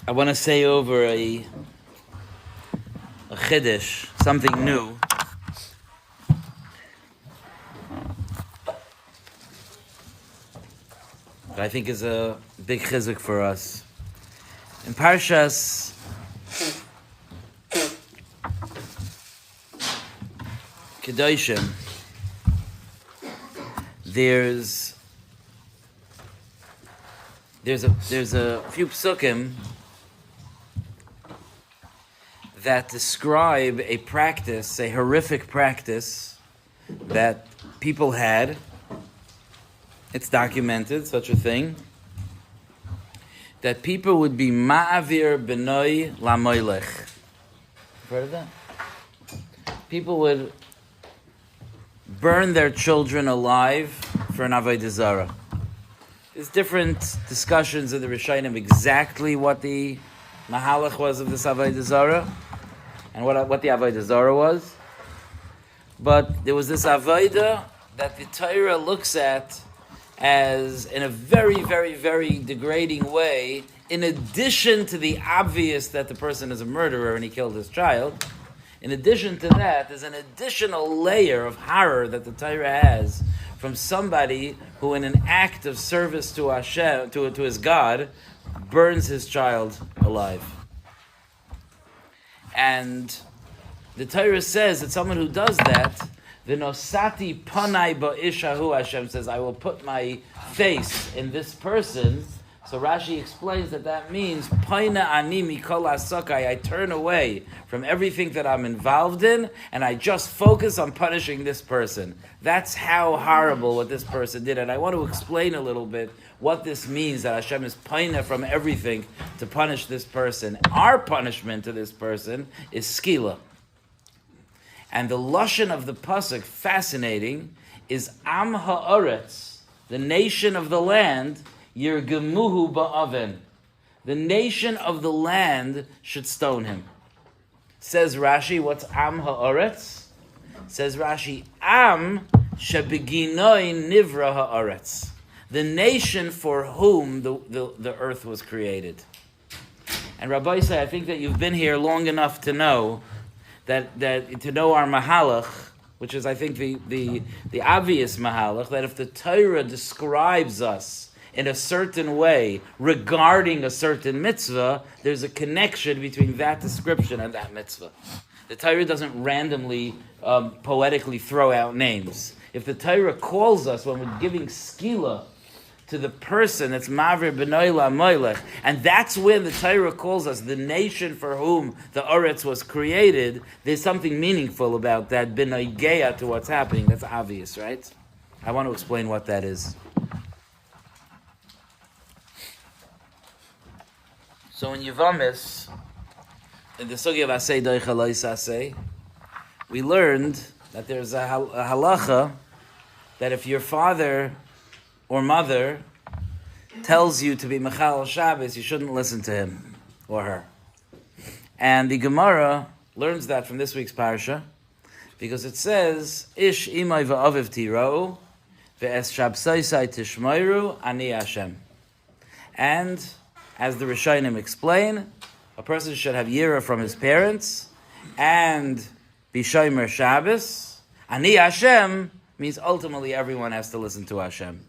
I want to say over a chiddush, something new. That I think is a big chizuk for us. In Parshas Kedoshim, there's a few psukim that describe a practice, a horrific practice that people had. It's documented, such a thing, that people would be ma'avir benoi lamoilech. Heard of that? People would burn their children alive for an avodah zarah. There's different discussions in the Rishonim exactly what the mahalach was of this avodah zarah and what the avodah zarah was. But there was this avodah that the Torah looks at as, in a very, very, very degrading way, in addition to the obvious that the person is a murderer and he killed his child, in addition to that, there's an additional layer of horror that the Torah has from somebody who, in an act of service to Hashem, to his God, burns his child alive. And the Torah says that someone who does that, v'nosati panai ba'ishahu, Hashem says, I will put my face in this person. So Rashi explains that means paina ani mikol asakai. I turn away from everything that I'm involved in, and I just focus on punishing this person. That's how horrible what this person did. And I want to explain a little bit what this means, that Hashem is paina from everything to punish this person. Our punishment to this person is skila. And the lashon of the pasuk, fascinating, is Am ha'aretz, the nation of the land, Yirgemuhu ba'aven. The nation of the land should stone him. Says Rashi, what's Am ha'aretz? Says Rashi, Am shebeginoi nivra ha'aretz. The nation for whom the earth was created. And Rabbi Sonnenschein, I think that you've been here long enough to know that to know our mahalach, which is, I think, the obvious mahalach, that if the Torah describes us in a certain way regarding a certain mitzvah, there's a connection between that description and that mitzvah. The Torah doesn't randomly, poetically throw out names. If the Torah calls us when we're giving skila to the person that's Mavir B'nai Lamoilech, and that's when the Torah calls us the nation for whom the Oretz was created, there's something meaningful about that B'nai Geya to what's happening. That's obvious, right? I want to explain what that is. So in Yevamis, in the Sugi of Asay Doich Alois Asay, we learned that there's a halacha that if your father or mother tells you to be Mechal Shabbos, you shouldn't listen to him or her. And the Gemara learns that from this week's parsha, because it says, Ish imay va'aviv tira'u, ve'es shabsaisai tishmayru, ani Hashem. And, as the Rishonim explain, a person should have yira from his parents, and be shomer Shabbos. Ani Hashem means ultimately everyone has to listen to Hashem.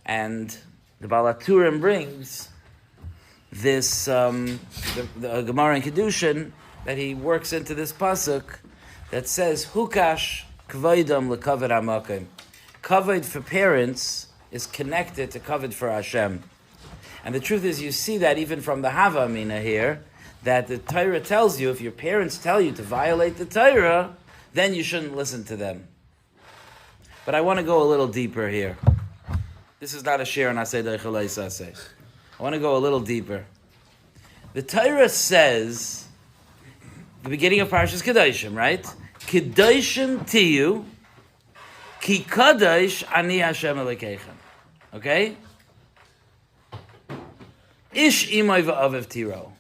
And the Baal HaTurim brings this, the Gemara in Kedushin, that he works into this pasuk that says, Hukash kvaydam lekavod hamakom. Kavod for parents is connected to kavod for Hashem. And the truth is, you see that even from the Hava Amina here, that the Torah tells you, if your parents tell you to violate the Torah, then you shouldn't listen to them. But I want to go a little deeper here. This is not a share on Asay Doich Alois Asay. I want to go a little deeper. The Torah says, the beginning of Parashas Kedoshim, right? Kedoshim tiyu, ki kadosh ani Hashem Elokeichem. Okay? Ish imay va'aviv tiro.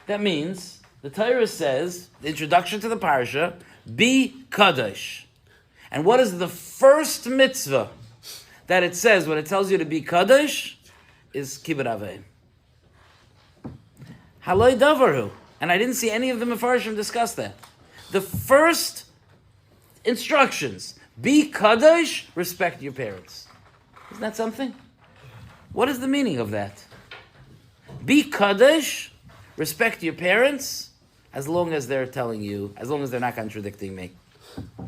That means, the Torah says, the introduction to the parasha, be kadosh. And what is the first mitzvah that it says when it tells you to be kadosh? is kibbud aveim. Haloi davaru. And I didn't see any of the Mefarshim discuss that. The first instructions, be kadosh, respect your parents. Isn't that something? What is the meaning of that? Be kadosh, respect your parents, as long as they're telling you, as long as they're not contradicting me.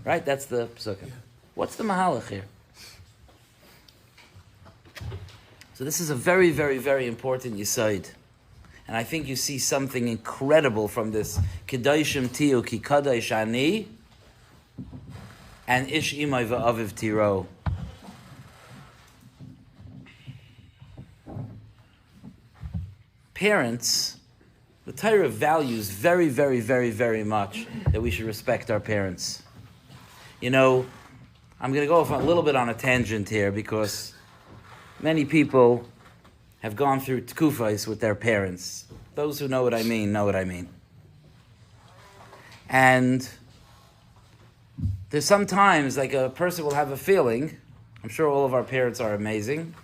Right? That's the psukim. What's the mahalach here? So this is a very, very, very important yisaid. And I think you see something incredible from this Kedoshim Tiyu Ki Kadosh Ani and Ish Imai V'Aviv Tiro. Parents, the Torah values very, very, very, very much that we should respect our parents. You know, I'm going to go off a little bit on a tangent here because many people have gone through tkufais with their parents. Those who know what I mean, know what I mean. And there's sometimes, like a person will have a feeling, I'm sure all of our parents are amazing,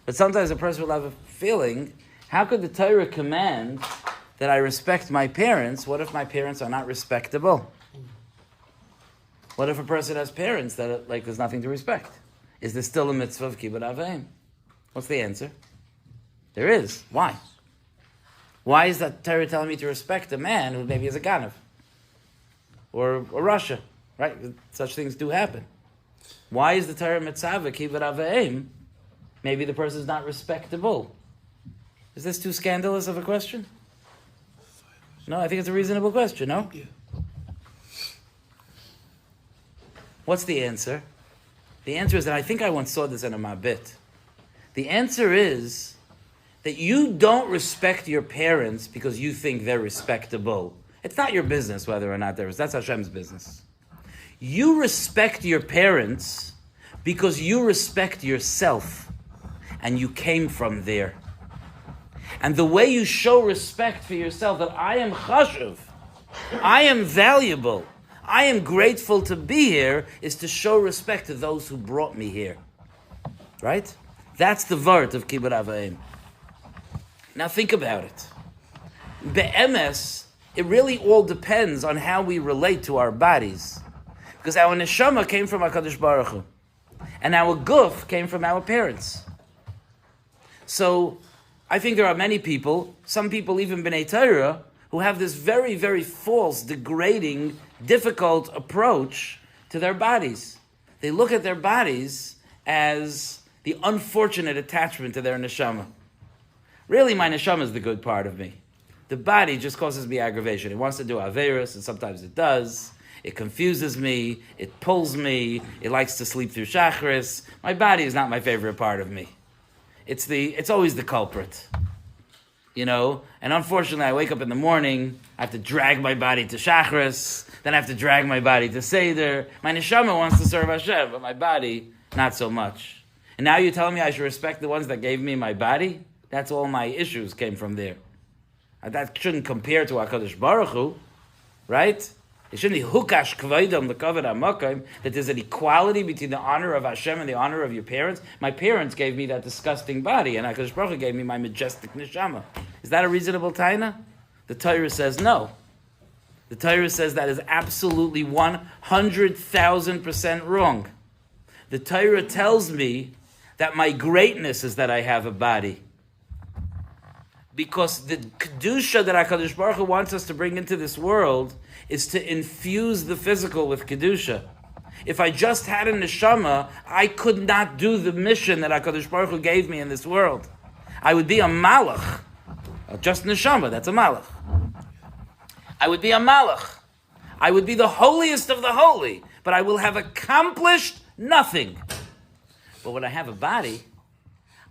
but sometimes a person will have a feeling, how could the Torah command that I respect my parents? What if my parents are not respectable? What if a person has parents that there's nothing to respect? Is there still a mitzvah of kibbud aveim? What's the answer? There is. Why? Why is that Torah telling me to respect a man who maybe is a Ganav? Or Russia, right? Such things do happen. Why is the Torah mitzvah kibbud aveim? Maybe the person is not respectable. Is this too scandalous of a question? No, I think it's a reasonable question, no? Yeah. What's the answer? The answer is, and I think I once saw this in a mabit. The answer is that you don't respect your parents because you think they're respectable. It's not your business whether or not that's Hashem's business. You respect your parents because you respect yourself and you came from there. And the way you show respect for yourself, that I am chashuv, I am valuable, I am grateful to be here, is to show respect to those who brought me here. Right? That's the vart of kibbud aveim. Now think about it. Be'emes, it really all depends on how we relate to our bodies. Because our neshama came from HaKadosh Baruch Hu. And our guf came from our parents. So, I think there are many people, some people even B'nai Torah, who have this very, very false, degrading, difficult approach to their bodies. They look at their bodies as the unfortunate attachment to their neshama. Really, my neshama is the good part of me. The body just causes me aggravation. It wants to do averos, and sometimes it does. It confuses me. It pulls me. It likes to sleep through shachris. My body is not my favorite part of me. It's always the culprit. You know? And unfortunately, I wake up in the morning, I have to drag my body to shachris, then I have to drag my body to seder. My neshama wants to serve Hashem, but my body, not so much. And now you're telling me I should respect the ones that gave me my body? That's all my issues came from there. That shouldn't compare to HaKadosh Baruch Hu, right? It shouldn't be hukash kvaydam l'kavod ha'makom, that there's an equality between the honor of Hashem and the honor of your parents. My parents gave me that disgusting body, and HaKadosh Baruch Hu gave me my majestic neshama. Is that a reasonable taina? The Torah says no. The Torah says that is absolutely 100,000% wrong. The Torah tells me that my greatness is that I have a body. Because the Kedusha that HaKadosh Baruch Hu wants us to bring into this world is to infuse the physical with Kedusha. If I just had a neshama, I could not do the mission that HaKadosh Baruch Hu gave me in this world. I would be a malach. Just neshama, that's a malach. I would be a malach. I would be the holiest of the holy, but I will have accomplished nothing. But when I have a body,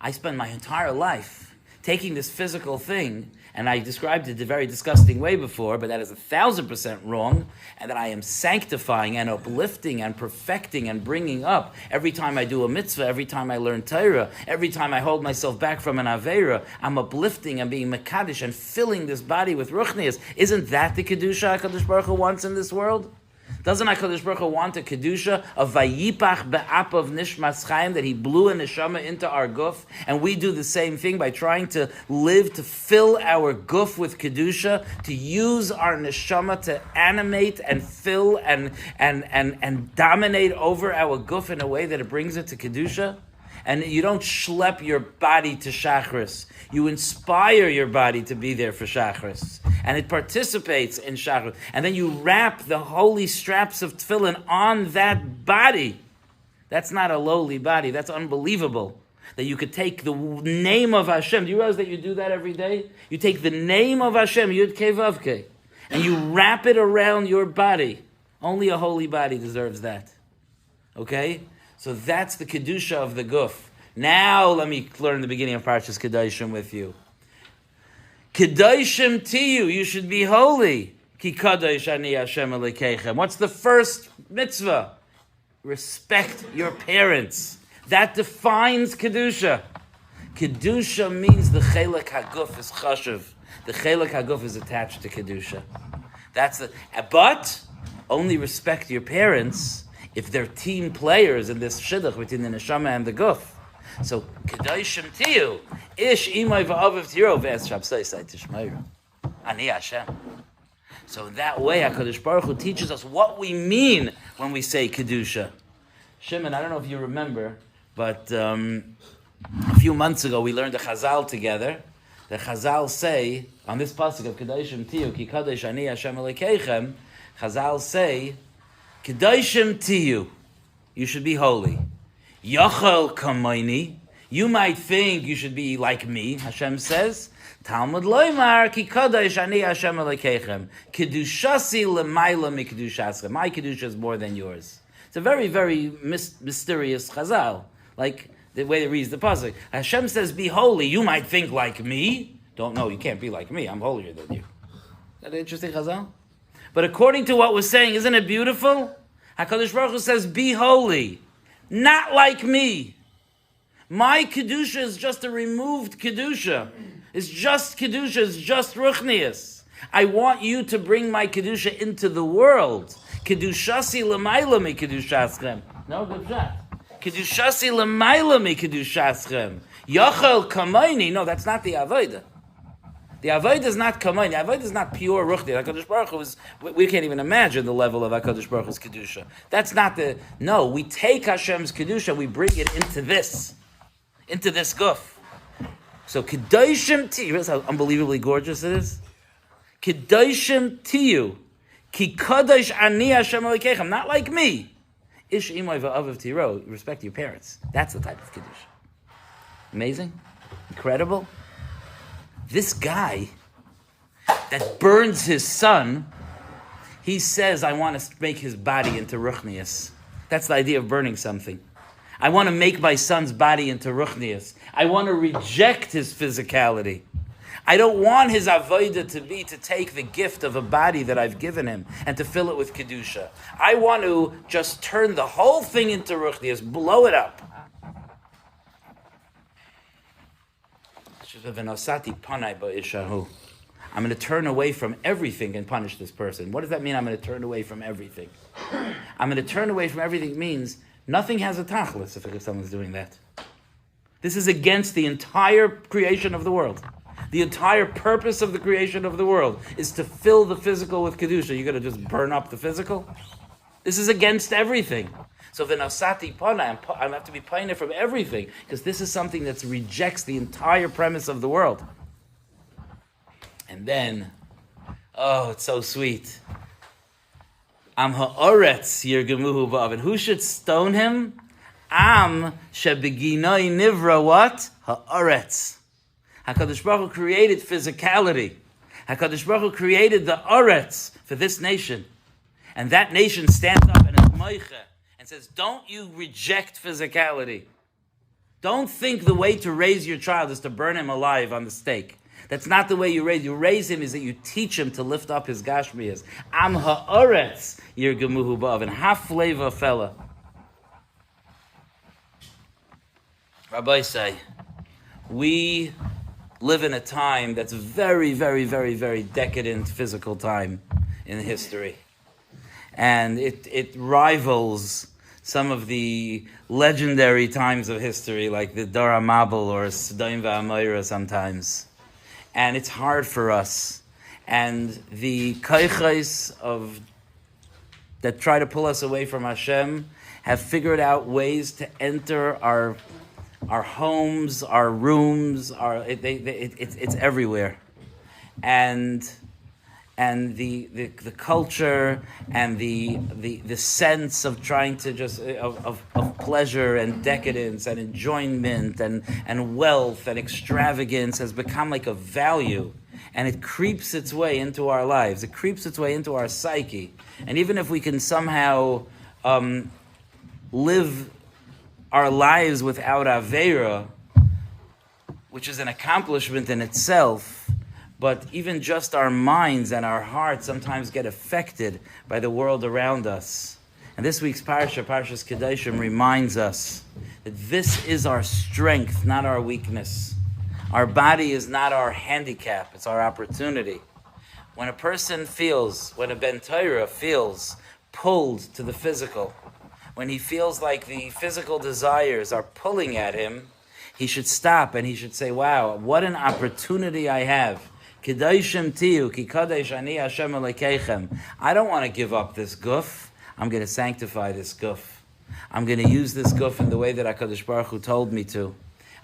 I spend my entire life taking this physical thing, and I described it in a very disgusting way before, but that is 1,000% wrong, and that I am sanctifying and uplifting and perfecting and bringing up every time I do a mitzvah, every time I learn Torah, every time I hold myself back from an aveira, I'm uplifting and being mekadosh and filling this body with ruchnias. Isn't that the kedusha HaKadosh Baruch Hu wants in this world? Doesn't HaKadosh Baruch Hu want a Kedusha of Vayipach be'apav nishmas chaim, that he blew a neshama into our guf, and we do the same thing by trying to live, to fill our guf with Kedusha, to use our neshama to animate and fill and dominate over our guf in a way that it brings it to Kedusha? And you don't schlep your body to Shachris. You inspire your body to be there for Shachris. And it participates in Shachris. And then you wrap the holy straps of tefillin on that body. That's not a lowly body. That's unbelievable. That you could take the name of Hashem. Do you realize that you do that every day? You take the name of Hashem, Yud Kei Vav Kei, and you wrap it around your body. Only a holy body deserves that. Okay? So that's the Kedusha of the Guf. Now let me learn the beginning of Parshas Kedoshim with you. Kedoshim Tiyu, you should be holy. Ki Kadosh Ani Hashem Elokeichem. What's the first mitzvah? Respect your parents. That defines Kedusha. Kedusha means the Chelek HaGuf is chashuv. The Chelek HaGuf is attached to Kedusha. But only respect your parents if they're team players in this shidduch between the neshama and the guf. So, Kedoshim Tiyu, Ish imay va'aviv tiro v'es shabsai tishmayru. Ani Hashem. So that way, HaKadosh Baruch Hu teaches us what we mean when we say Kedusha. Shimon, I don't know if you remember, but a few months ago we learned a Chazal together. The Chazal say, on this pasuk of Kedoshim Tiyu, Ki Kadosh Ani Hashem Elokeichem, Chazal say, Kedoshim Tiyu, you should be holy. Yachal kamayni, you might think you should be like me, Hashem says. Talmud loymar, ki kadosh ani Hashem elokeichem. Kedushasi l'mayla mi kedushaschem. My kedusha is more than yours. It's a very, very mysterious chazal. Like the way it reads the pasuk. Hashem says, be holy. You might think like me. Don't know, you can't be like me. I'm holier than you. Is that an interesting chazal? But according to what we're saying, isn't it beautiful? HaKadosh Baruch Hu says, be holy. Not like me. My Kedusha is just a removed Kedusha. It's just Kedusha, it's just Ruchnius. I want you to bring my Kedusha into the world. Kedushasi l'mayla mi Kedushaschem. No, good shot. Kedushasi l'mayla mi Kedushaschem. Yachel kamayni. No, that's not the Avodah. The Avodah is not kamayni. The Avodah is not pure Ruchnius. HaKadosh Baruch Hu is, we can't even imagine the level of HaKadosh Baruch Hu's Kedusha. That's not the, no, we take Hashem's Kedusha, we bring it into this guf. So Kedoshim Tiyu, you realize how unbelievably gorgeous it is? Kedoshim Tiyu, Ki Kadosh Ani Hashem Elokeichem, not like me. Ish imay va'aviv tiro, respect your parents. That's the type of Kedusha. Amazing? Incredible? This guy that burns his son, he says, I want to make his body into Ruchnius. That's the idea of burning something. I want to make my son's body into Ruchnius. I want to reject his physicality. I don't want his avodah to be to take the gift of a body that I've given him and to fill it with Kedusha. I want to just turn the whole thing into Ruchnius, blow it up. I'm going to turn away from everything and punish this person. What does that mean, I'm going to turn away from everything? I'm going to turn away from everything means nothing has a tachlis if someone's doing that. This is against the entire creation of the world. The entire purpose of the creation of the world is to fill the physical with Kedusha. You're going to just burn up the physical? This is against everything. So v'nosati pana, I have to be painted from everything, because this is something that rejects the entire premise of the world. And then, oh, it's so sweet. Am ha'oretz yirgemuhu ba'av. And who should stone him? Am shebeginoi nivra what? Ha'oretz. HaKadosh Baruch Hu created physicality. HaKadosh Baruch Hu created the oretz for this nation. And that nation stands up and is moiche and says, don't you reject physicality. Don't think the way to raise your child is to burn him alive on the stake. That's not the way you raise. You raise him is that you teach him to lift up his gashmiyas. Am ha'oretz yirgemuhu ba'av. And hafleva fella. Rabbi say, we live in a time that's very, very, very, very decadent physical time in history. and it rivals some of the legendary times of history, like the Dor HaMabul or Sodom VaMorah sometimes. And it's hard for us. And the koiches of that try to pull us away from Hashem have figured out ways to enter our homes, our rooms, it's everywhere. And the culture and the sense of trying to just of pleasure and decadence and enjoyment and wealth and extravagance has become like a value, and it creeps its way into our lives. It creeps its way into our psyche. And even if we can somehow live our lives without Aveira, which is an accomplishment in itself, but even just our minds and our hearts sometimes get affected by the world around us. And this week's Parshas Kedoshim, reminds us that this is our strength, not our weakness. Our body is not our handicap, it's our opportunity. When a person feels, when a Ben Torah feels pulled to the physical, when he feels like the physical desires are pulling at him, he should stop and he should say, wow, what an opportunity I have. Kedoshim tiyu, ki kadosh ani Hashem Elokeichem. I don't want to give up this guf. I'm going to sanctify this guf. I'm going to use this guf in the way that HaKadosh Baruch Hu told me to.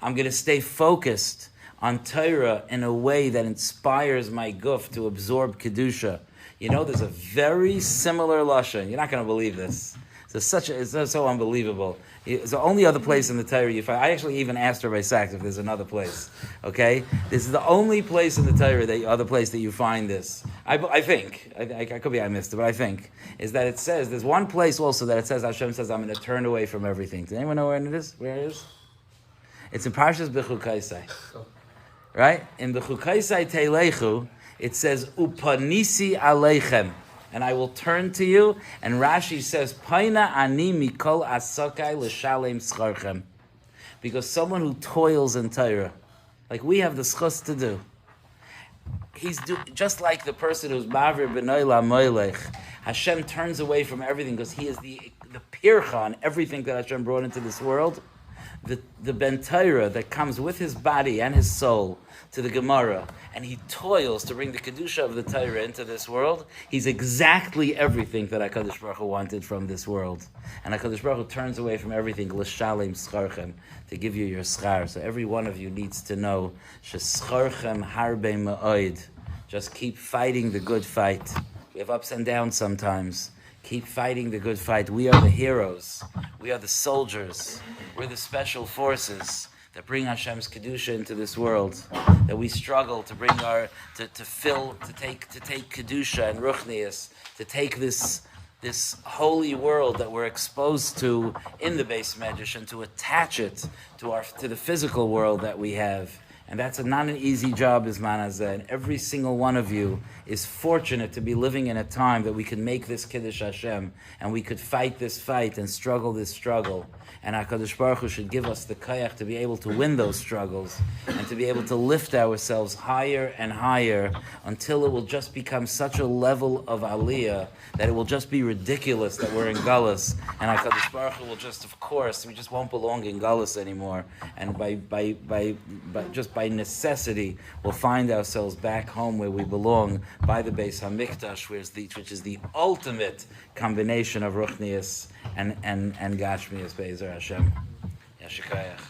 I'm going to stay focused on Torah in a way that inspires my guf to absorb Kedusha. You know, there's a very similar lashon. You're not going to believe this. It's so unbelievable. It's the only other place in the Torah you find. I actually even asked Rabbi Sachs if there's another place. Okay, this is the only place in the Torah, the other place that you find this. I think I could be I missed it, but I think is that it says there's one place also that it says Hashem says I'm going to turn away from everything. Does anyone know where it is? Where it is? It's in Parshas Bechukaisai, right? In Bechukaisai Teilechu, it says Upanisi Aleichem. And I will turn to you. And Rashi says, Paina ani mikol asakai l'shalem scharchem. Because someone who toils in Torah, like we have the schus to do, just like the person who's mavir b'noi la'moilech, Hashem turns away from everything because he is the pircha on everything that Hashem brought into this world. The Ben Torah that comes with his body and his soul to the Gemara, and he toils to bring the Kedusha of the Torah into this world, he's exactly everything that HaKadosh Baruch Hu wanted from this world. And HaKadosh Baruch Hu turns away from everything, l'shalem scharchem, to give you your schar. So every one of you needs to know, shescharchem harbe ma'oid. Just keep fighting the good fight. We have ups and downs sometimes. Keep fighting the good fight. We are the heroes. We are the soldiers. We're the special forces that bring Hashem's Kedusha into this world. That we struggle to bring to take Kedusha and Ruchnius, to take this holy world that we're exposed to in the Beis Medrash and to attach it to the physical world that we have. And that's not an easy job, Isman Hazeh. And every single one of you is fortunate to be living in a time that we can make this Kiddush Hashem, and we could fight this fight and struggle this struggle. And HaKadosh Baruch Hu should give us the koyach to be able to win those struggles and to be able to lift ourselves higher and higher until it will just become such a level of aliyah that it will just be ridiculous that we're in Galus. And HaKadosh Baruch Hu will just, of course, we just won't belong in Galus anymore. And by necessity, we'll find ourselves back home where we belong by the Beis Hamikdash, which is the ultimate combination of Ruchnius and Gashmius Be'ezer Hashem. Yashikayach.